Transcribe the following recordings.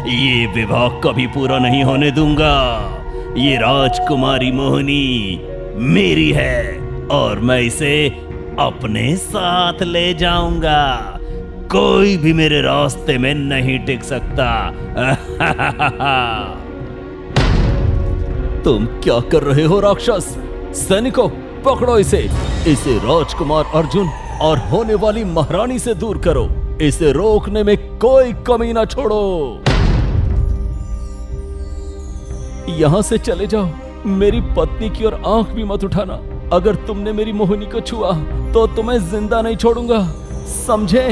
ये विवाह कभी पूरा नहीं होने दूंगा। ये राजकुमारी मोहिनी मेरी है और मैं इसे अपने साथ ले जाऊंगा। कोई भी मेरे रास्ते में नहीं टिक सकता। तुम क्या कर रहे हो राक्षस? सैनिकों, पकड़ो इसे। इसे राजकुमार अर्जुन और होने वाली महारानी से दूर करो। इसे रोकने में कोई कमी ना छोड़ो। यहां से चले जाओ। मेरी पत्नी की ओर आंख भी मत उठाना। अगर तुमने मेरी मोहिनी को छुआ तो तुम्हें जिंदा नहीं छोड़ूंगा, समझे?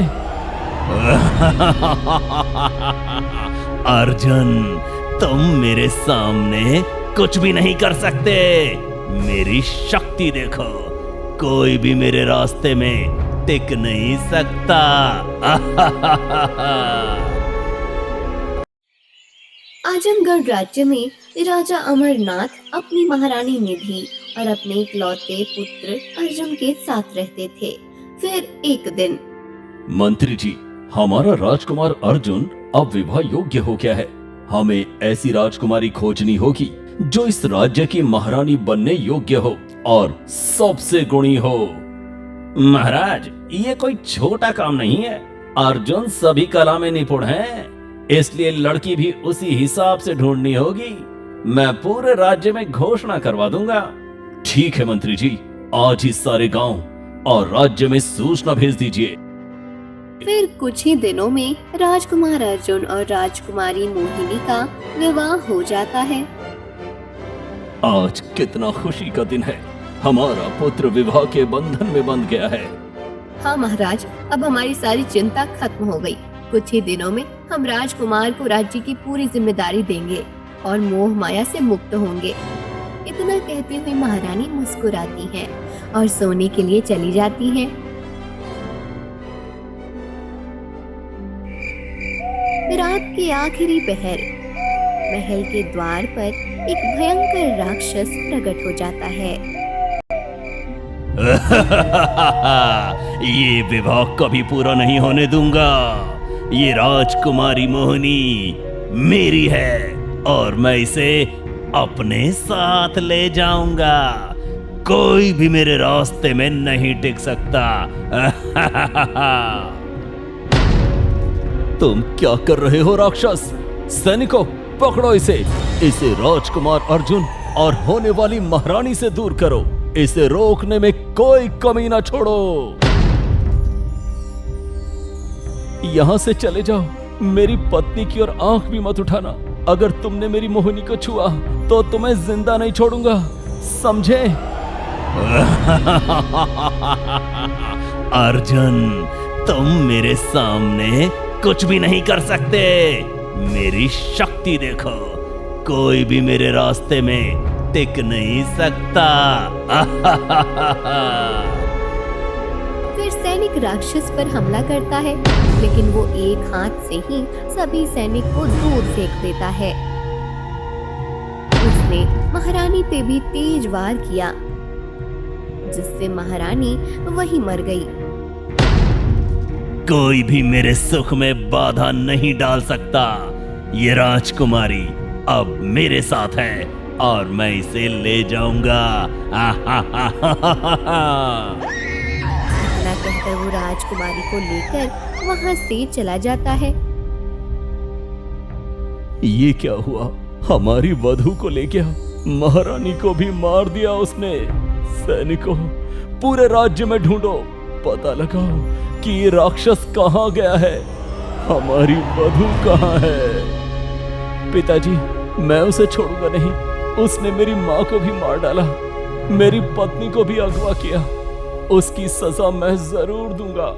अर्जुन, तुम मेरे सामने कुछ भी नहीं कर सकते। मेरी शक्ति देखो, कोई भी मेरे रास्ते में टिक नहीं सकता। आजमगढ़ राज्य में राजा अमरनाथ अपनी महारानी निधि और अपने इकलौते पुत्र अर्जुन के साथ रहते थे। फिर एक दिन, मंत्री जी, हमारा राजकुमार अर्जुन अब विवाह योग्य हो गया है। हमें ऐसी राजकुमारी खोजनी होगी जो इस राज्य की महारानी बनने योग्य हो और सबसे गुणी हो। महाराज, ये कोई छोटा काम नहीं है। अर्जुन सभी कला में निपुण है, इसलिए लड़की भी उसी हिसाब से ढूंढनी होगी। मैं पूरे राज्य में घोषणा करवा दूंगा। ठीक है मंत्री जी, आज ही सारे गांव और राज्य में सूचना भेज दीजिए। फिर कुछ ही दिनों में राजकुमार अर्जुन और राजकुमारी मोहिनी का विवाह हो जाता है। आज कितना खुशी का दिन है। हमारा पुत्र विवाह के बंधन में बंध गया है। हाँ महाराज, अब हमारी सारी चिंता खत्म हो गई। कुछ ही दिनों में हम राजकुमार को राज्य की पूरी जिम्मेदारी देंगे और मोह माया से मुक्त होंगे। इतना कहती हुई महारानी मुस्कुराती हैं और सोने के लिए चली जाती हैं। रात के आखिरी पहर महल के द्वार पर एक भयंकर राक्षस प्रकट हो जाता है। ये विवाह कभी पूरा नहीं होने दूंगा। ये राजकुमारी मोहिनी मेरी है और मैं इसे अपने साथ ले जाऊंगा। कोई भी मेरे रास्ते में नहीं टिक सकता। तुम क्या कर रहे हो राक्षस? सैनिकों, पकड़ो इसे। इसे राजकुमार अर्जुन और होने वाली महारानी से दूर करो। इसे रोकने में कोई कमी ना छोड़ो। यहां से चले जाओ। मेरी पत्नी की ओर आंख भी मत उठाना। अगर तुमने मेरी मोहिनी को छुआ तो तुम्हें जिंदा नहीं छोड़ूंगा, समझे? अर्जुन, तुम मेरे सामने कुछ भी नहीं कर सकते। मेरी शक्ति देखो, कोई भी मेरे रास्ते में टिक नहीं सकता। फिर सैनिक राक्षस पर हमला करता है, लेकिन वो एक हाथ से ही सभी सैनिक को दूर फेंक देता है। उसने महारानी पे भी तेज वार किया, जिससे महारानी वहीं मर गई। कोई भी मेरे सुख में बाधा नहीं डाल सकता। ये राजकुमारी अब मेरे साथ है और मैं इसे ले जाऊंगा। इतना कहकर वो राजकुमारी को लेकर वहां से चला जाता है। ये क्या हुआ? हमारी वधू को ले गया, महारानी को भी मार दिया उसने। सैनिकों, पूरे राज्य में ढूंढो, पता लगाओ कि ये राक्षस कहाँ गया है। हमारी वधू कहाँ है? पिताजी, मैं उसे छोड़ूंगा नहीं। उसने मेरी माँ को भी मार डाला, मेरी पत्नी को भी अगवा किया। उसकी सजा मैं जरूर दूंगा।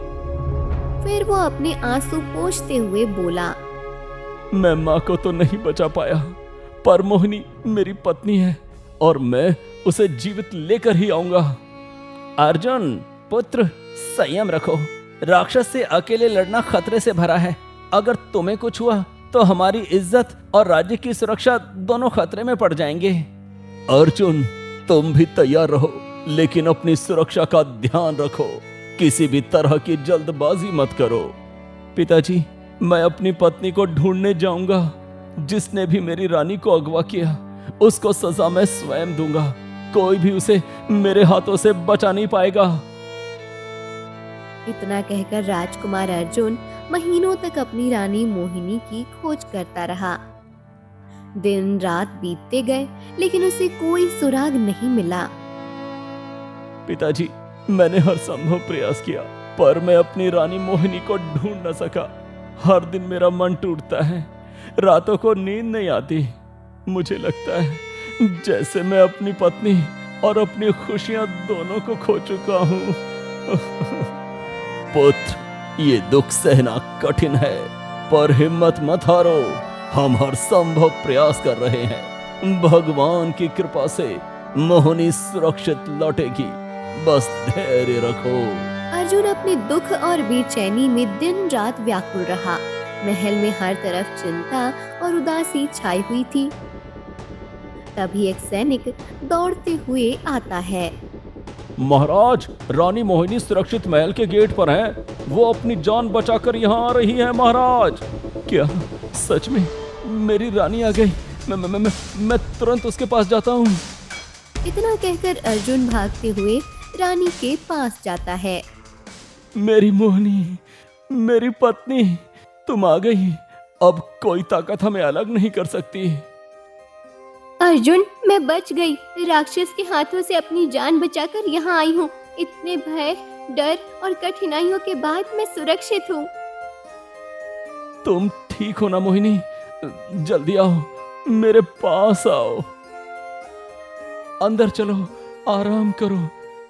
फिर वो अपने आंसू पोंछते हुए बोला, मैं माँ को तो नहीं बचा पाया, पर मोहिनी मेरी पत्नी है और मैं उसे जीवित लेकर ही आऊंगा। अर्जुन पुत्र, संयम रखो। राक्षस से अकेले लड़ना खतरे से भरा है। अगर तुम्हें कुछ हुआ तो हमारी इज्जत और राज्य की सुरक्षा दोनों खतरे में पड़ जाएंगे। अर्जुन, तुम भी तैयार रहो, लेकिन अपनी सुरक्षा का ध्यान रखो। किसी भी तरह की जल्दबाजी मत करो। पिताजी, मैं अपनी पत्नी को ढूंढने जाऊंगा। जिसने भी मेरी रानी को अगवा किया उसको सजा मैं स्वयं दूंगा। कोई भी उसे मेरे हाथों से बचा नहीं पाएगा। इतना कहकर राजकुमार अर्जुन महीनों तक अपनी रानी मोहिनी की खोज करता रहा। दिन रात बीतते गए लेकिन उसे कोई सुराग नहीं मिला। पिताजी, मैंने हर संभव प्रयास किया पर मैं अपनी रानी मोहिनी को ढूंढ न सका। हर दिन मेरा मन टूटता है, रातों को नींद नहीं आती। मुझे लगता है जैसे मैं अपनी पत्नी और अपनी खुशियां दोनों को खो चुका हूँ। पुत्र, ये दुख सहना कठिन है पर हिम्मत मत हारो। हम हर संभव प्रयास कर रहे हैं। भगवान की कृपा से मोहिनी सुरक्षित लौटेगी। बस धैर्य रखो। अर्जुन अपने दुख और बेचैनी में दिन रात व्याकुल रहा। महल में हर तरफ चिंता और उदासी छाई हुई थी। तभी एक सैनिक दौड़ते हुए आता है। महाराज, रानी मोहिनी सुरक्षित महल के गेट पर है। वो अपनी जान बचाकर यहाँ आ रही है महाराज। क्या सच में मेरी रानी आ गई? मैं तुरंत उसके पास जाता हूँ। इतना कहकर अर्जुन भागते हुए रानी के पास जाता है। मेरी मोहिनी, मेरी पत्नी, तुम आ गई। अब कोई ताकत हमें अलग नहीं कर सकती। अर्जुन, मैं बच गई। राक्षस के हाथों से अपनी जान बचाकर यहाँ आई हूँ। इतने भय, डर और कठिनाइयों के बाद मैं सुरक्षित हूँ। तुम ठीक हो ना मोहिनी? जल्दी आओ, मेरे पास आओ। अंदर चलो, आराम करो।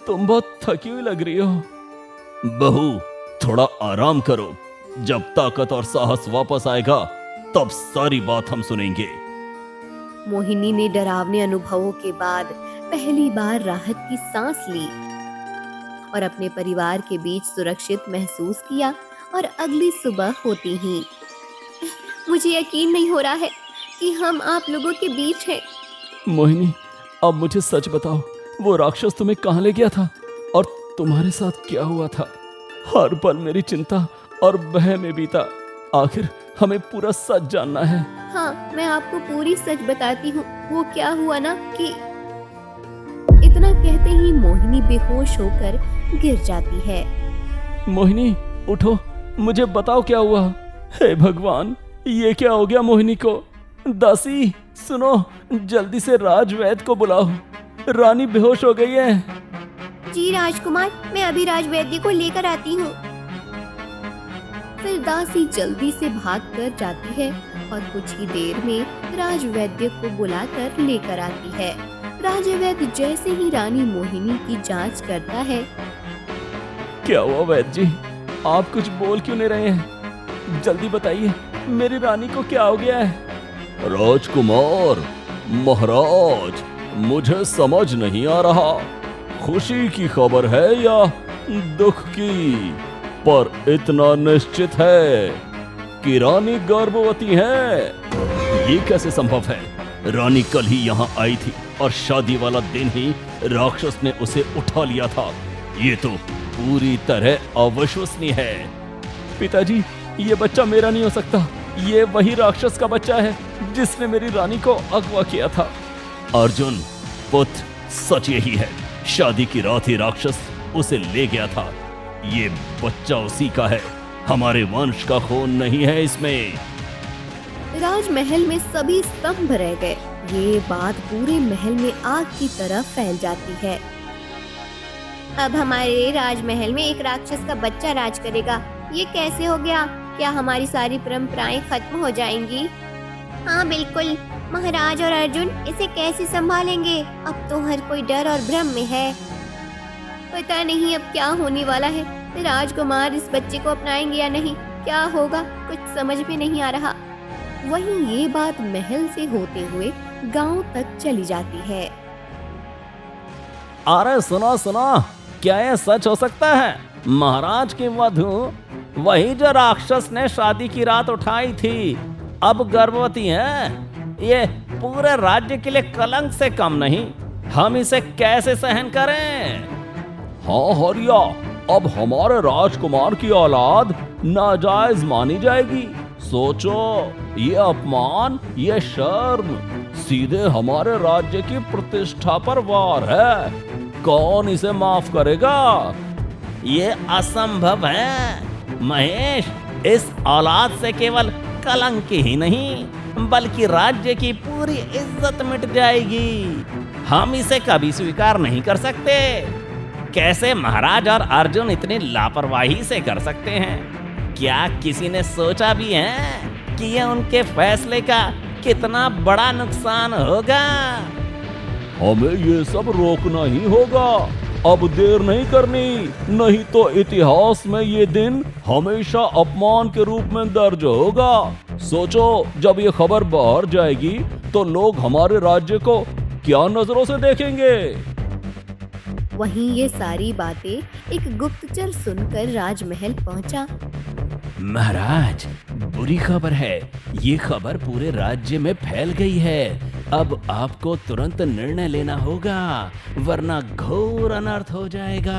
तुम बहुत थकी हुई लग रही हो। बहू, थोड़ा आराम करो। जब ताकत और साहस वापस आएगा तब सारी बात हम सुनेंगे। मोहिनी ने डरावने अनुभवों के बाद पहली बार राहत की सांस ली और अपने परिवार के बीच सुरक्षित महसूस किया। और अगली सुबह होती ही, मुझे यकीन नहीं हो रहा है कि हम आप लोगों के बीच हैं। मोहिनी, अब मुझे सच बताओ, वो राक्षस तुम्हें कहाँ ले गया था और तुम्हारे साथ क्या हुआ था? हर पल मेरी चिंता और भय में बीता। आखिर हमें पूरा सच जानना है। हाँ, मैं आपको पूरी सच बताती हूँ। वो क्या हुआ ना कि इतना कहते ही मोहिनी बेहोश होकर गिर जाती है। मोहिनी, उठो, मुझे बताओ क्या हुआ। हे भगवान, ये क्या हो गया मोहिनी को? दासी, सुनो, जल्दी से राजवैद्य को बुलाओ। रानी बेहोश हो गई है। जी राजकुमार, मैं अभी राजवैद्य को लेकर आती हूँ। फिर दासी जल्दी से भागकर जाती है और कुछ ही देर में राजवैद्य को बुलाकर लेकर आती है। राजवैद्य जैसे ही रानी मोहिनी की जांच करता है। क्या हुआ वैद्य जी? आप कुछ बोल क्यों नहीं रहे हैं? जल्दी बताइए, मेरी रानी को क्या हो गया है? राजकुमार, महाराज, मुझे समझ नहीं आ रहा खुशी की खबर है या दुख की, पर इतना निश्चित है कि रानी गर्भवती है। ये कैसे संभव है? रानी कल ही यहाँ आई थी और शादी वाला दिन ही राक्षस ने उसे उठा लिया था। ये तो पूरी तरह अविश्वसनीय है। पिताजी, ये बच्चा मेरा नहीं हो सकता। ये वही राक्षस का बच्चा है जिसने मेरी रानी को अगवा किया था। अर्जुन पुत्र, सच यही है। शादी की रात ही राक्षस उसे ले गया था। ये बच्चा उसी का है। हमारे वंश का खून नहीं है इसमें। राजमहल में सभी स्तंभ रह गए। ये बात पूरे महल में आग की तरह फैल जाती है। अब हमारे राजमहल में एक राक्षस का बच्चा राज करेगा। ये कैसे हो गया? क्या हमारी सारी परंपराएं खत्म हो जाएंगी? हाँ बिल्कुल। महाराज और अर्जुन इसे कैसे संभालेंगे? अब तो हर कोई डर और भ्रम में है। पता नहीं अब क्या होने वाला है। राजकुमार इस बच्चे को अपनाएंगे या नहीं? क्या होगा, कुछ समझ में नहीं आ रहा। वहीं ये बात महल से होते हुए गांव तक चली जाती है। अरे सुनो सुनो, क्या ये सच हो सकता है? महाराज की वधू, वही जो राक्षस ने शादी की रात उठाई थी, अब गर्भवती है। ये पूरे राज्य के लिए कलंक से कम नहीं। हम इसे कैसे सहन करें? हाँ हरिया, अब हमारे राजकुमार की औलाद नाजायज मानी जाएगी। सोचो, ये अपमान, ये शर्म सीधे हमारे राज्य की प्रतिष्ठा पर वार है। कौन इसे माफ करेगा? ये असंभव है महेश। इस औलाद से केवल कलंक ही नहीं बल्कि राज्य की पूरी इज्जत मिट जाएगी। हम इसे कभी स्वीकार नहीं कर सकते। कैसे महाराज और अर्जुन इतनी लापरवाही से कर सकते हैं? क्या किसी ने सोचा भी है कि यह उनके फैसले का कितना बड़ा नुकसान होगा? हमें ये सब रोकना ही होगा। अब देर नहीं करनी, नहीं तो इतिहास में ये दिन हमेशा अपमान के रूप में दर्ज होगा। सोचो, जब ये खबर बाहर जाएगी तो लोग हमारे राज्य को क्या नजरों से देखेंगे। वहीं ये सारी बातें एक गुप्तचर सुनकर राजमहल पहुंचा। महाराज, बुरी खबर है। ये खबर पूरे राज्य में फैल गई है। अब आपको तुरंत निर्णय लेना होगा, वरना घोर अनर्थ हो जाएगा।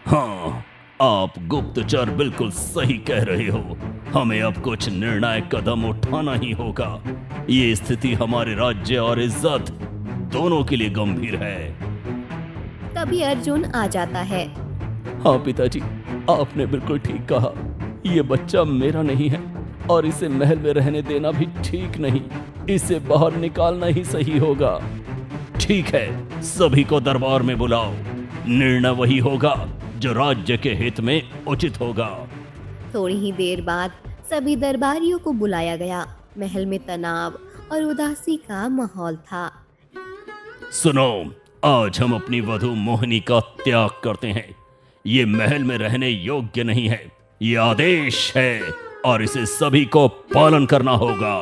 हाँ, आप गुप्तचर बिल्कुल सही कह रहे हो। हमें अब कुछ निर्णायक कदम उठाना ही होगा। ये स्थिति हमारे राज्य और इज्जत दोनों के लिए गंभीर है। तभी अर्जुन आ जाता है। हाँ पिताजी, आपने बिल्कुल ठीक कहा। ये बच्चा मेरा नहीं है और इसे महल में रहने देना भी ठीक नहीं। इसे बाहर निकालना ही सही होगा। ठीक है, सभी को दरबार में बुलाओ। निर्णय वही होगा जो राज्य के हित में उचित होगा। थोड़ी ही देर बाद सभी दरबारियों को बुलाया गया। महल में तनाव और उदासी का माहौल था। सुनो, आज हम अपनी वधू मोहिनी का त्याग करते हैं। ये महल में रहने योग्य नहीं है। ये आदेश है और इसे सभी को पालन करना होगा।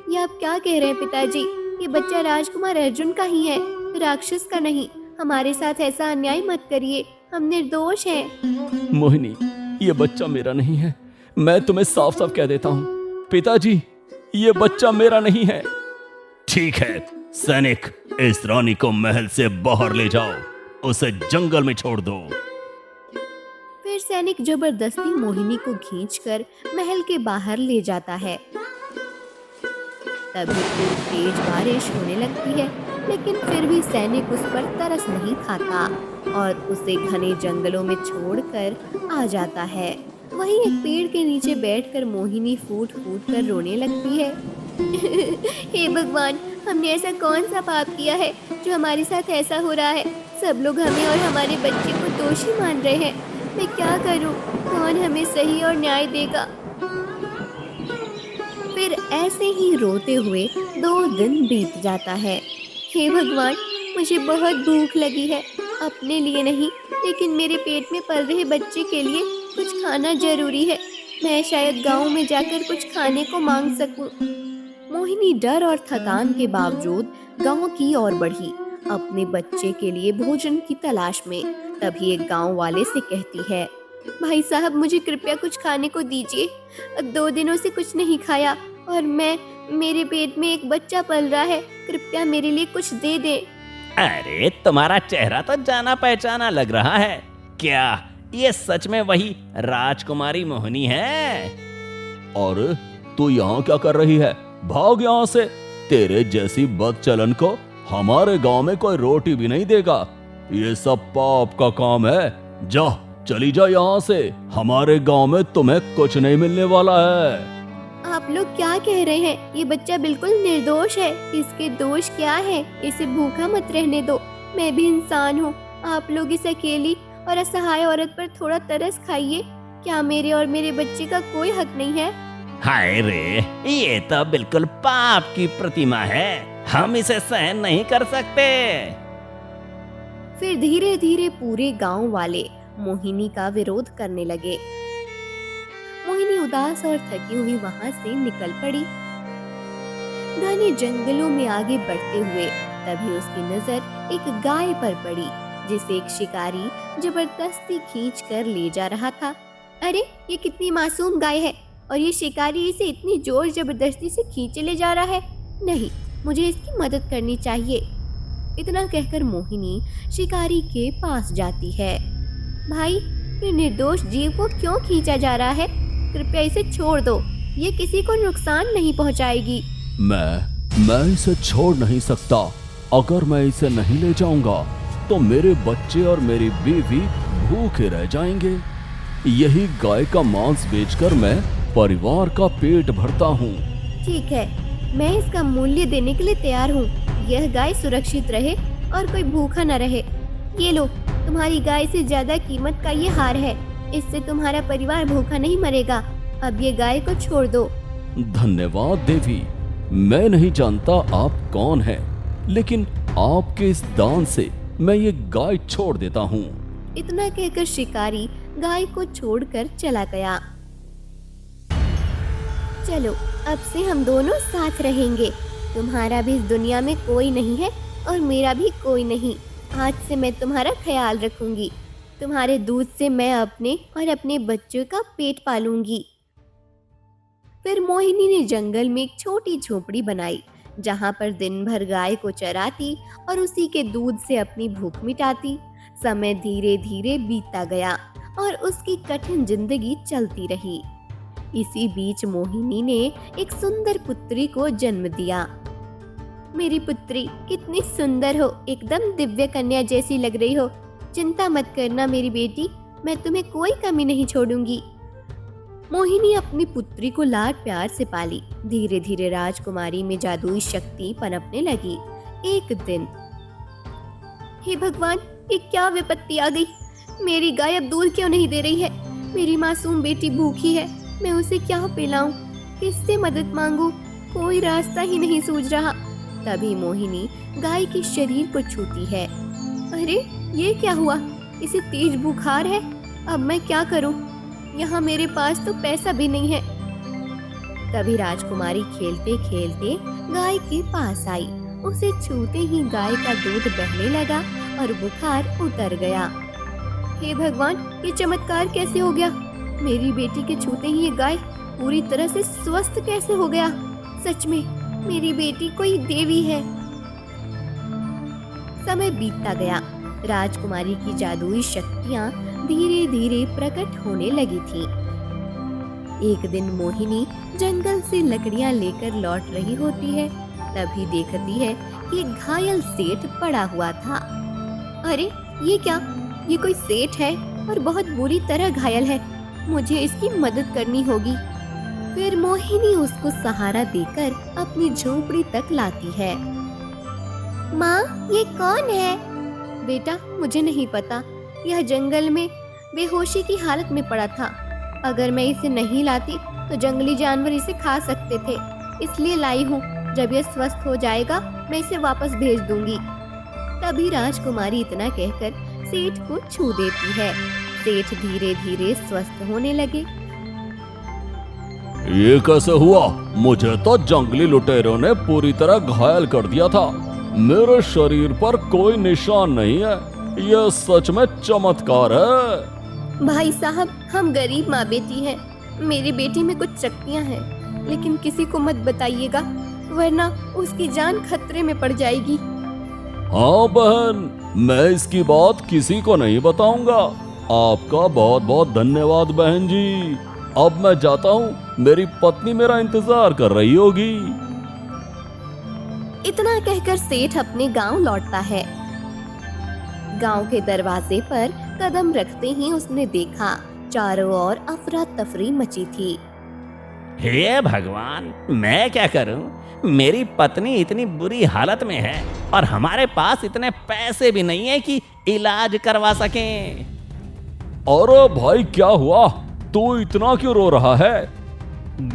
ये आप क्या कह रहे हैं पिताजी? ये बच्चा राजकुमार अर्जुन का ही है, राक्षस का नहीं। हमारे साथ ऐसा अन्याय मत करिए, हम निर्दोष हैं। मोहिनी, ये बच्चा मेरा नहीं है। मैं तुम्हें साफ साफ कह देता हूँ पिताजी, ये बच्चा मेरा नहीं है। ठीक है सैनिक, इस रानी को महल से बाहर ले जाओ। उसे जंगल में छोड़ दो। फिर सैनिक जबरदस्ती मोहिनी को खींचकर महल के बाहर ले जाता है। तभी खूब तेज बारिश होने लगती है, लेकिन फिर भी सैनिक उस पर तरस नहीं खाता और उसे घने जंगलों में छोड़कर आ जाता है। वहीं एक पेड़ के नीचे बैठकर मोहिनी फूट फूट कर रोने लगती है। हे भगवान, हमने ऐसा कौन सा पाप किया है जो हमारे साथ ऐसा हो रहा है? सब लोग हमें और हमारे बच्चे को दोषी मान रहे हैं। मैं क्या करूं? कौन हमें सही और न्याय देगा? फिर ऐसे ही रोते हुए 2 दिन बीत जाता है। हे भगवान, मुझे बहुत भूख लगी है। अपने लिए नहीं, लेकिन मेरे पेट में पल रहे बच्चे के लिए कुछ खाना जरूरी है। मैं शायद गांव में जाकर कुछ खाने को मांग सकूं। मोहिनी डर और थकान के बावजूद गांव की ओर बढ़ी, अपने बच्चे के लिए भोजन की तलाश में। तभी एक गांव वाले से कहती है, भाई साहब, मुझे कृपया कुछ खाने को दीजिए। 2 दिनों से कुछ नहीं खाया और मेरे पेट में एक बच्चा पल रहा है। कृपया मेरे लिए कुछ दे दे। अरे, तुम्हारा चेहरा तो जाना पहचाना लग रहा है। क्या ये सच में वही राजकुमारी मोहिनी है? और तू यहाँ क्या कर रही है? भाग यहाँ से। तेरे जैसी बदचलन को हमारे गांव में कोई रोटी भी नहीं देगा। ये सब पाप का काम है। जा, चली जा यहाँ से। हमारे गांव में तुम्हें कुछ नहीं मिलने वाला है। आप लोग क्या कह रहे हैं? ये बच्चा बिल्कुल निर्दोष है। इसके दोष क्या है? इसे भूखा मत रहने दो। मैं भी इंसान हूँ। आप लोग इस अकेली और असहाय औरत पर थोड़ा तरस खाइए। क्या मेरे और मेरे बच्चे का कोई हक नहीं है? हाय रे, ये तो बिल्कुल पाप की प्रतिमा है। हम इसे सहन नहीं कर सकते। फिर धीरे धीरे पूरे गांव वाले मोहिनी का विरोध करने लगे। मोहिनी उदास और थकी हुई वहां से निकल पड़ी। घने जंगलों में आगे बढ़ते हुए तभी उसकी नजर एक गाय पर पड़ी, जिसे एक शिकारी जबरदस्ती खींच कर ले जा रहा था। अरे, ये कितनी मासूम गाय है और ये शिकारी इसे इतनी जोर जबरदस्ती से खींचे ले जा रहा है। नहीं, मुझे इसकी मदद करनी चाहिए। इतना कहकर मोहिनी शिकारी के पास जाती है। भाई, ये निर्दोष जीव को क्यों खींचा जा रहा है? कृपया इसे छोड़ दो, ये किसी को नुकसान नहीं पहुंचाएगी। मैं इसे छोड़ नहीं सकता। अगर मैं इसे नहीं ले जाऊंगा तो मेरे बच्चे और मेरी बीवी भूखे रह जाएंगे। यही गाय का मांस बेचकर मैं परिवार का पेट भरता हूँ। ठीक है, मैं इसका मूल्य देने के लिए तैयार हूँ। यह गाय सुरक्षित रहे और कोई भूखा न रहे। ये लो, तुम्हारी गाय से ज्यादा कीमत का ये हार है। इससे तुम्हारा परिवार भूखा नहीं मरेगा। अब ये गाय को छोड़ दो। धन्यवाद देवी। मैं नहीं जानता आप कौन हैं, लेकिन आपके इस दान से मैं ये गाय छोड़ देता हूँ। इतना कहकर शिकारी गाय को छोड़कर चला गया। चलो, अब से हम दोनों साथ रहेंगे। तुम्हारा भी इस दुनिया में कोई नहीं है और मेरा भी कोई नहीं। आज से मैं तुम्हारा ख्याल रखूंगी। तुम्हारे दूध से मैं अपने और अपने बच्चों का पेट पालूंगी। फिर मोहिनी ने जंगल में एक छोटी झोपड़ी बनाई, जहाँ पर दिन भर गाय को चराती और उसी के दूध से अपनी भूख मिटाती। समय धीरे धीरे बीतता गया और उसकी कठिन जिंदगी चलती रही। इसी बीच मोहिनी ने एक सुंदर पुत्री को जन्म दिया। मेरी पुत्री कितनी सुंदर हो, एकदम दिव्य कन्या जैसी लग रही हो। चिंता मत करना मेरी बेटी, मैं तुम्हें कोई कमी नहीं छोड़ूंगी। मोहिनी अपनी पुत्री को लाड प्यार से पाली। धीरे धीरे राजकुमारी में जादुई शक्ति पनपने लगी। एक दिन, हे भगवान, ये क्या विपत्ति आ गई? मेरी गाय अब दूध क्यों नहीं दे रही है? मेरी मासूम बेटी भूखी है, मैं उसे क्या पिलाऊं? किससे मदद मांगूं? कोई रास्ता ही नहीं सूझ रहा। तभी मोहिनी गाय के शरीर को छूती है। अरे, ये क्या हुआ? इसे तेज बुखार है। अब मैं क्या करूं? यहाँ मेरे पास तो पैसा भी नहीं है। तभी राजकुमारी खेलते खेलते गाय के पास आई। उसे छूते ही गाय का दूध बहने लगा और बुखार उतर गया। हे भगवान, ये चमत्कार कैसे हो गया? मेरी बेटी के छूते ही ये गाय पूरी तरह से स्वस्थ कैसे हो गया? सच में मेरी बेटी कोई देवी है। समय बीतता गया। राजकुमारी की जादुई शक्तियाँ धीरे धीरे प्रकट होने लगी थी। एक दिन मोहिनी जंगल से लकड़ियाँ लेकर लौट रही होती है। तभी देखती है कि एक घायल सेठ पड़ा हुआ था। अरे, ये क्या? ये कोई सेठ है और बहुत बुरी तरह घायल है। मुझे इसकी मदद करनी होगी। फिर मोहिनी उसको सहारा देकर अपनी झोपड़ी तक लाती है। माँ, ये कौन है? बेटा, मुझे नहीं पता। यह जंगल में बेहोशी की हालत में पड़ा था। अगर मैं इसे नहीं लाती तो जंगली जानवर इसे खा सकते थे, इसलिए लाई हूँ। जब यह स्वस्थ हो जाएगा मैं इसे वापस भेज दूंगी। तभी राजकुमारी इतना कहकर सेठ को छू देती है। सेठ धीरे धीरे स्वस्थ होने लगे। ये कैसे हुआ? मुझे तो जंगली लुटेरों ने पूरी तरह घायल कर दिया था। मेरे शरीर पर कोई निशान नहीं है। यह सच में चमत्कार है। भाई साहब, हम गरीब माँ बेटी हैं। मेरी बेटी में कुछ शक्तियाँ हैं, लेकिन किसी को मत बताइएगा, वरना उसकी जान खतरे में पड़ जाएगी। हाँ बहन, मैं इसकी बात किसी को नहीं बताऊंगा। आपका बहुत बहुत धन्यवाद बहन जी। अब मैं जाता हूँ, मेरी पत्नी मेरा इंतजार कर रही होगी। इतना कहकर सेठ अपने गांव लौटता है। गांव के दरवाजे पर कदम रखते ही उसने देखा चारों ओर अफरा तफरी मची थी। हे भगवान, मैं क्या करूं? मेरी पत्नी इतनी बुरी हालत में है और हमारे पास इतने पैसे भी नहीं है कि इलाज करवा सकें। अरे भाई, क्या हुआ? तू इतना क्यों रो रहा है?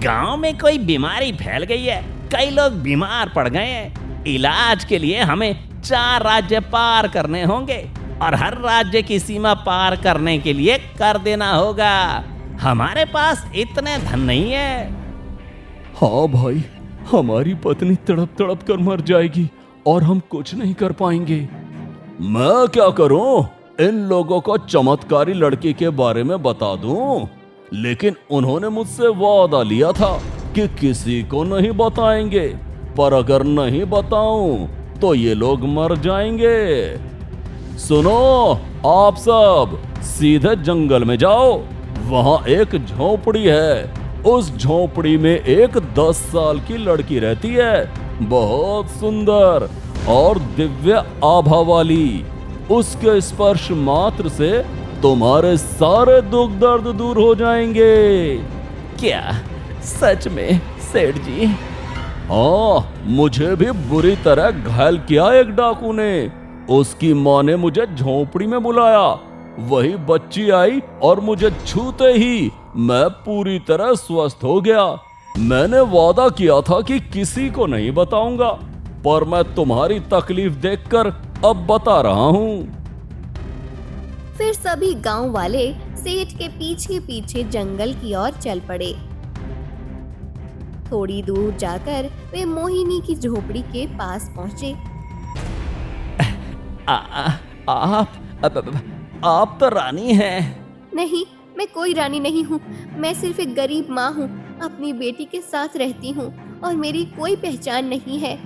गांव में कोई बीमारी फैल गई है। कई लोग बीमार पड़ गए हैं। इलाज के लिए हमें 4 राज्य पार करने होंगे और हर राज्य की सीमा पार करने के लिए कर देना होगा। हमारे पास इतने धन नहीं है। हाँ भाई, हमारी पत्नी तड़प तड़प कर मर जाएगी और हम कुछ नहीं कर पाएंगे। मैं क्या करूं? इन लोगों को चमत्कारी लड़की के बारे में बता दूं, लेकिन उन्होंने मुझसे वादा लिया था कि किसी को नहीं बताएंगे, पर अगर नहीं बताऊं तो ये लोग मर जाएंगे। सुनो, आप सब सीधे जंगल में जाओ। वहां एक झोपड़ी है। उस झोपड़ी में एक 10 साल की लड़की रहती है, बहुत सुंदर और दिव्य आभा वाली। उसके स्पर्श मात्र से तुम्हारे सारे दुख दर्द दूर हो जाएंगे। क्या सच में सेठ जी? हाँ, मुझे भी बुरी तरह घायल किया एक डाकू ने। उसकी माँ ने मुझे झोपड़ी में बुलाया। वही बच्ची आई और मुझे छूते ही मैं पूरी तरह स्वस्थ हो गया। मैंने वादा किया था कि किसी को नहीं बताऊंगा, पर मैं तुम्हारी तकलीफ देखकर अब बता रहा हूँ। फिर सभी गांव वाले सेठ के पीछे पीछे जंगल की ओर चल पड़े। थोड़ी दूर जाकर वे मोहिनी की झोपड़ी के पास पहुंचे। आप तो रानी हैं। नहीं, मैं कोई रानी नहीं हूँ। मैं सिर्फ एक गरीब माँ हूँ। अपनी बेटी के साथ रहती हूँ और मेरी कोई पहचान नहीं है।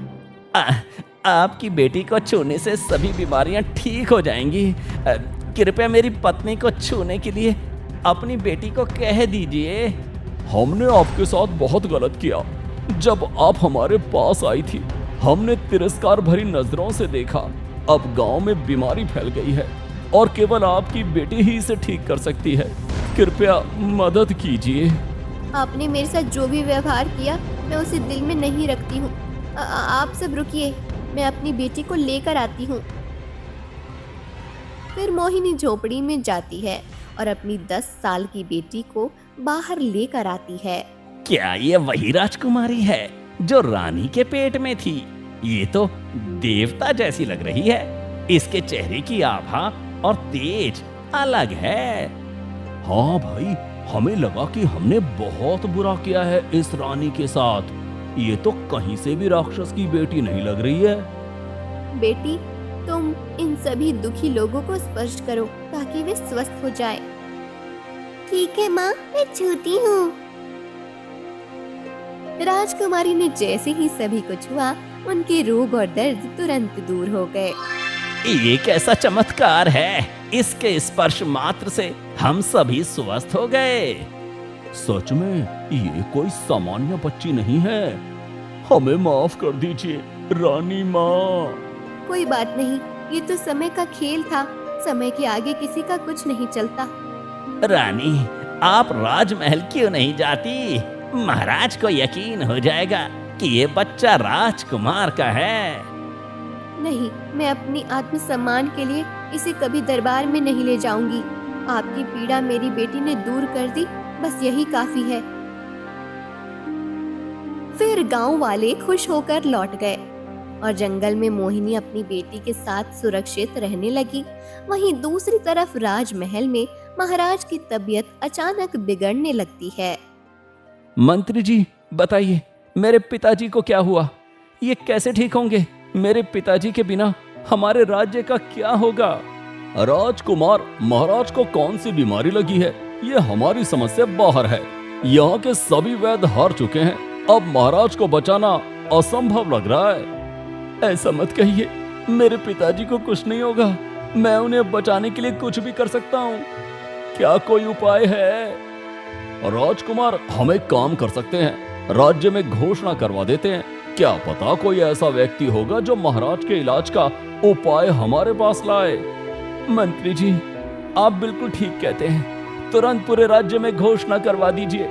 आपकी बेटी को छूने से सभी बीमारियां ठीक हो जाएंगी। कृपया मेरी पत्नी को छूने के लिए अपनी बेटी को कह दीजिए। हमने आपके साथ बहुत गलत किया। जब आप हमारे पास आई थी, हमने तिरस्कार भरी नजरों से देखा। अब गांव में बीमारी फैल गई है और केवल आपकी बेटी ही इसे ठीक कर सकती है। कृपया मदद कीजिए। आपने मेरे साथ जो भी व्यवहार किया, मैं उसे दिल में नहीं रखती हूँ। आप सब रुकिए, मैं अपनी बेटी को लेकर आती हूँ। फिर मोहिनी झोपड़ी में जाती है और अपनी 10 साल की बेटी को बाहर लेकर आती है। क्या ये वही राजकुमारी है जो रानी के पेट में थी? ये तो देवता जैसी लग रही है। इसके चेहरे की आभा और तेज अलग है। हाँ भाई, हमें लगा कि हमने बहुत बुरा किया है इस रानी के साथ। ये तो कहीं से भी राक्षस की बेटी नहीं लग रही है। बेटी, तुम इन सभी दुखी लोगों को स्पर्श करो ताकि वे स्वस्थ हो जाएं। ठीक है माँ, मैं छूती हूँ। राजकुमारी ने जैसे ही सभी को छुआ, उनके रोग और दर्द तुरंत दूर हो गए। ये कैसा चमत्कार है! इसके स्पर्श मात्र से हम सभी स्वस्थ हो गए। सच में ये कोई सामान्य बच्ची नहीं है। हमें माफ कर दीजिए रानी माँ। कोई बात नहीं, ये तो समय का खेल था। समय के आगे किसी का कुछ नहीं चलता। रानी, आप राजमहल क्यों नहीं जाती? महाराज को यकीन हो जाएगा कि ये बच्चा राजकुमार का है। नहीं, मैं अपनी आत्मसम्मान के लिए इसे कभी दरबार में नहीं ले जाऊंगी। आपकी पीड़ा मेरी बेटी ने दूर कर दी, बस यही काफी है। फिर गांव वाले खुश होकर लौट गए और जंगल में मोहिनी अपनी बेटी के साथ सुरक्षित रहने लगी। वहीं दूसरी तरफ राजमहल में महाराज की तबीयत अचानक बिगड़ने लगती है। मंत्री जी, बताइए मेरे पिताजी को क्या हुआ? ये कैसे ठीक होंगे? मेरे पिताजी के बिना हमारे राज्य का क्या होगा? राजकुमार, महाराज को कौन सी बीमारी लगी है, ये हमारी समझ से बाहर है। यहाँ के सभी वैद्य हार चुके हैं। अब महाराज को बचाना असंभव लग रहा है। ऐसा मत कहिए, मेरे पिताजी को कुछ नहीं होगा। मैं उन्हें बचाने के लिए कुछ भी कर सकता हूँ। क्या कोई उपाय है? राजकुमार, हम एक काम कर सकते हैं, राज्य में घोषणा करवा देते हैं। क्या पता कोई ऐसा व्यक्ति होगा जो महाराज के इलाज का उपाय हमारे पास लाए। मंत्री जी, आप बिल्कुल ठीक कहते हैं। तुरंत पूरे राज्य में घोषणा करवा दीजिए।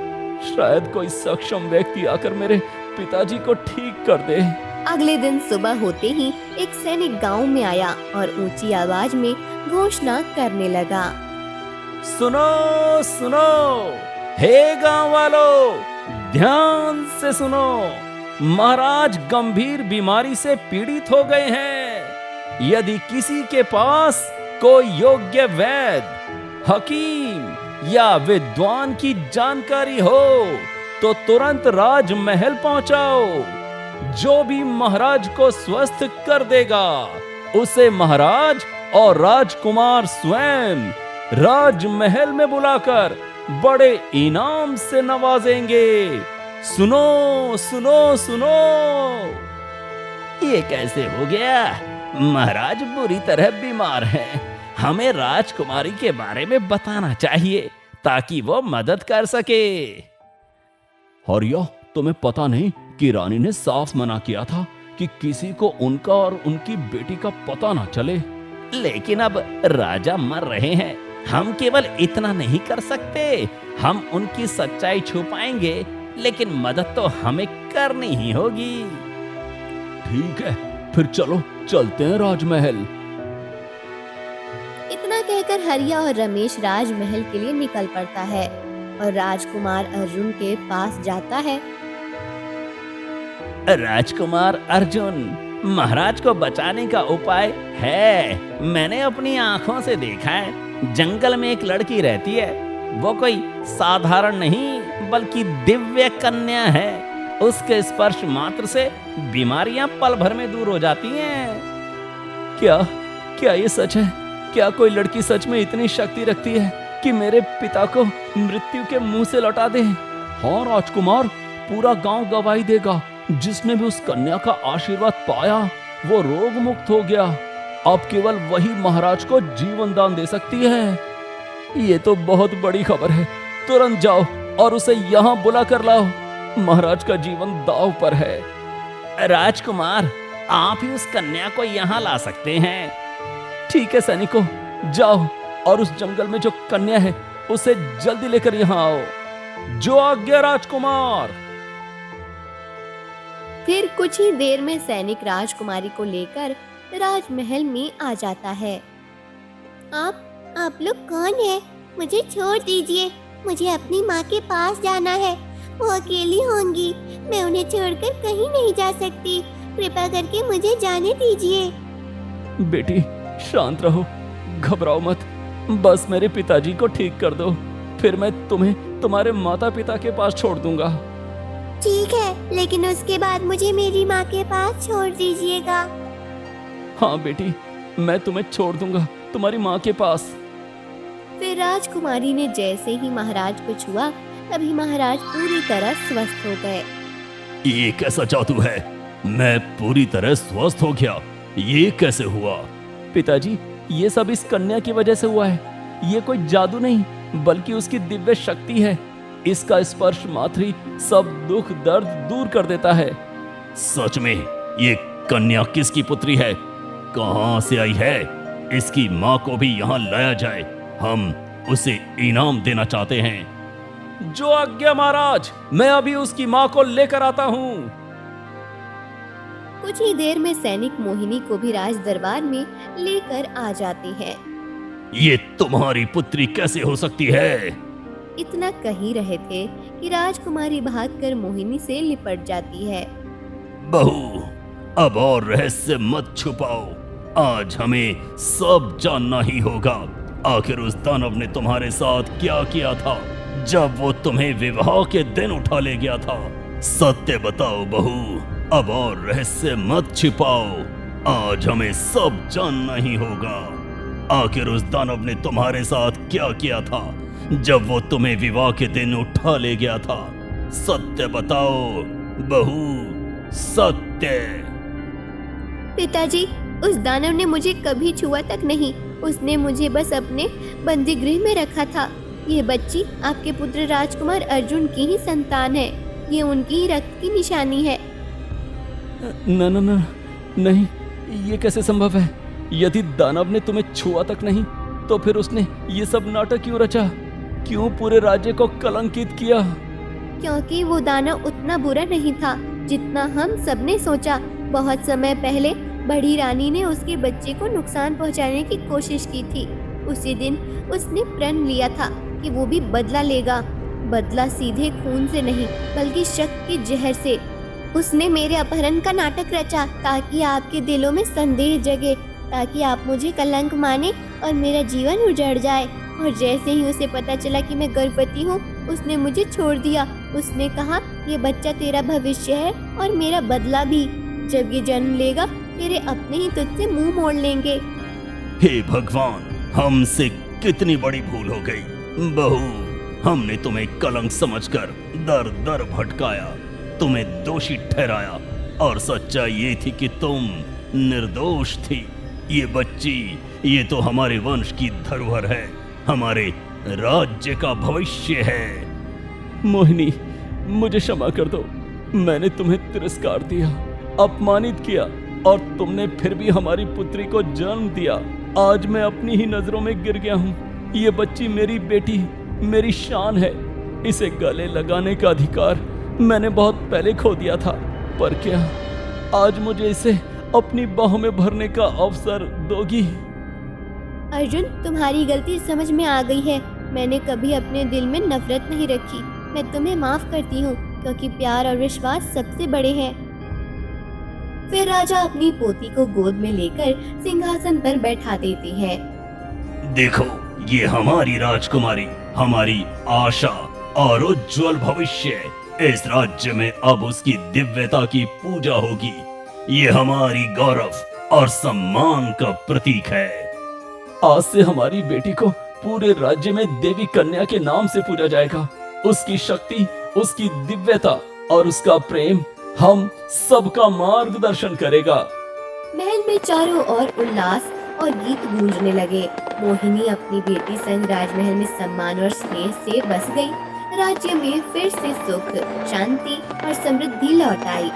शायद कोई सक्षम व्यक्ति आकर मेरे पिताजी को ठीक कर दे। अगले दिन सुबह होते ही एक सैनिक गांव में आया और ऊंची आवाज में घोषणा करने लगा। सुनो सुनो, हे गांव वालों, ध्यान से सुनो। महाराज गंभीर बीमारी से पीड़ित हो गए हैं। यदि किसी के पास कोई योग्य वैद्य, हकीम या विद्वान की जानकारी हो तो तुरंत राजमहल पहुंचाओ। जो भी महाराज को स्वस्थ कर देगा उसे महाराज और राजकुमार स्वयं राजमहल में बुलाकर बड़े इनाम से नवाजेंगे। सुनो सुनो सुनो। ये कैसे हो गया? महाराज बुरी तरह बीमार हैं। हमें राजकुमारी के बारे में बताना चाहिए ताकि वो मदद कर सके। हरिया, तुम्हें पता नहीं कि रानी ने साफ मना किया था कि किसी को उनका और उनकी बेटी का पता ना चले। लेकिन अब राजा मर रहे हैं, हम केवल इतना नहीं कर सकते। हम उनकी सच्चाई छुपाएंगे, लेकिन मदद तो हमें करनी ही होगी। ठीक है, फिर चलो चलते हैं राजमहल। इतना कहकर हरिया और रमेश राजमहल के लिए निकल पड़ता है और राजकुमार अर्जुन के पास जाता है। राजकुमार अर्जुन, महाराज को बचाने का उपाय है। मैंने अपनी आंखों से देखा है। जंगल में एक लड़की रहती है। वो कोई साधारण नहीं बल्कि दिव्य कन्या है। उसके स्पर्श मात्र से बीमारियां पल भर में दूर हो जाती हैं। क्या क्या ये सच है? क्या कोई लड़की सच में इतनी शक्ति रखती है कि मेरे पिता को मृत्यु के मुंह से लौटा दे? हाँ राजकुमार, पूरा गांव गवाही देगा। जिसने भी उस कन्या का आशीर्वाद पाया वो रोग मुक्त हो गया। अब केवल वही महाराज को जीवन दान दे सकती है। ये तो बहुत बड़ी खबर है। तुरंत जाओ और उसे यहाँ बुला कर लाओ। महाराज का जीवन दांव पर है। राजकुमार, आप ही उस कन्या को यहाँ ला सकते हैं। ठीक है सैनिकों, जाओ और उस जंगल में जो कन्या है उसे जल्दी लेकर यहाँ आओ। जो आज्ञा राजकुमार। फिर कुछ ही देर में सैनिक राजकुमारी को लेकर राजमहल में आ जाता है। आप लोग कौन है? मुझे छोड़ दीजिए। मुझे अपनी माँ के पास जाना है। वो अकेली होंगी। मैं उन्हें छोड़कर कहीं नहीं जा सकती। कृपा करके मुझे जाने दीजिए। बेटी शांत रहो, घबराओ मत। बस मेरे पिताजी को ठीक कर दो, फिर मैं तुम्हें तुम्हारे माता पिता के पास छोड़ दूंगा। ठीक है, लेकिन उसके बाद मुझे मेरी माँ के पास छोड़ दीजिएगा। हाँ बेटी, मैं तुम्हें छोड़ दूंगा तुम्हारी माँ के पास। फिर राजकुमारी ने जैसे ही महाराज को छुआ, तभी महाराज पूरी तरह स्वस्थ हो गए। ये कैसा जादू है? मैं पूरी तरह स्वस्थ हो गया। ये कैसे हुआ? पिताजी, ये सब इस कन्या की वजह से हुआ है। ये कोई जादू नहीं बल्कि उसकी दिव्य शक्ति है। इसका स्पर्श मात्र ही सब दुख दर्द दूर कर देता है। सच में ये कन्या किसकी पुत्री है? कहां से आई है? इसकी माँ को भी यहाँ लाया जाए। हम उसे इनाम देना चाहते हैं। जो आज्ञा महाराज, मैं अभी उसकी माँ को लेकर आता हूँ। कुछ ही देर में सैनिक मोहिनी को भी राज दरबार में लेकर आ जाते हैं। ये तुम्हारी पुत्री कैसे हो सकती है? इतना कह ही रहे थे कि राजकुमारी भागकर मोहिनी से लिपट जाती है। बहू, अब और रहस्य मत छुपाओ। आज हमें सब जानना ही होगा। आखिर उस दानव ने तुम्हारे साथ क्या किया था जब वो तुम्हें विवाह के दिन उठा ले गया था? सत्य बताओ बहू, अब और रहस्य मत छिपाओ। आज हमें सब जानना ही होगा। आखिर उस दानव ने तुम्हारे साथ क्या किया था जब वो तुम्हें विवाह के दिन उठा ले गया था? सत्य बताओ बहू, सत्य। पिताजी, उस दानव ने मुझे कभी छुआ तक नहीं। उसने मुझे बस अपने बंदी गृह में रखा था। ये बच्ची आपके पुत्र राजकुमार अर्जुन की ही संतान है। ये उनकी ही रक्त की निशानी है। न न न नहीं, ये कैसे संभव है? यदि दानव ने तुम्हें छुआ तक नहीं तो फिर उसने ये सब नाटक क्यों रचा? क्यों पूरे राज्य को कलंकित किया? क्योंकि वो दानव उतना बुरा नहीं था जितना हम सबने सोचा। बहुत समय पहले बड़ी रानी ने उसके बच्चे को नुकसान पहुंचाने की कोशिश की थी। उसी दिन उसने प्रण लिया था कि वो भी बदला लेगा। बदला सीधे खून से नहीं बल्कि शक के जहर से। उसने मेरे अपहरण का नाटक रचा ताकि आपके दिलों में संदेह जगे, ताकि आप मुझे कलंक माने और मेरा जीवन उजड़ जाए। और जैसे ही उसे पता चला कि मैं गर्भवती हूँ, उसने मुझे छोड़ दिया। उसने कहा, ये बच्चा तेरा भविष्य है और मेरा बदला भी। जब ये जन्म लेगा, तेरे अपने ही तुझसे मुंह मोड़ लेंगे। हे भगवान, हमसे कितनी बड़ी भूल हो गई। बहू, हमने तुम्हें कलंक समझकर दर दर भटकाया, तुम्हें दोषी ठहराया और सच्चाई ये थी कि तुम निर्दोष थी। ये बच्ची, ये तो हमारे वंश की धरोहर है, हमारे राज्य का भविष्य है। मोहिनी, मुझे क्षमा कर दो। मैंने तुम्हें तिरस्कार दिया, अपमानित किया और तुमने फिर भी हमारी पुत्री को जन्म दिया। आज मैं अपनी ही नजरों में गिर गया हूँ। ये बच्ची मेरी बेटी, मेरी शान है। इसे गले लगाने का अधिकार मैंने बहुत पहले खो दिया था, पर क्या आज मुझे इसे अपनी बाहों में भरने का अवसर दोगी? अर्जुन, तुम्हारी गलती समझ में आ गई है। मैंने कभी अपने दिल में नफरत नहीं रखी। मैं तुम्हें माफ करती हूँ, क्योंकि प्यार और विश्वास सबसे बड़े हैं। फिर राजा अपनी पोती को गोद में लेकर सिंहासन पर बैठा देते हैं। देखो, ये हमारी राजकुमारी, हमारी आशा और उज्जवल भविष्य। इस राज्य में अब उसकी दिव्यता की पूजा होगी। ये हमारी गौरव और सम्मान का प्रतीक है। आज से हमारी बेटी को पूरे राज्य में देवी कन्या के नाम से पूजा जाएगा। उसकी शक्ति, उसकी दिव्यता और उसका प्रेम हम सबका मार्गदर्शन करेगा। महल में चारों ओर उल्लास और गीत गूंजने लगे। मोहिनी अपनी बेटी संग राजमहल में सम्मान और स्नेह से बस गई। राज्य में फिर से सुख, शांति और समृद्धि लौट आई।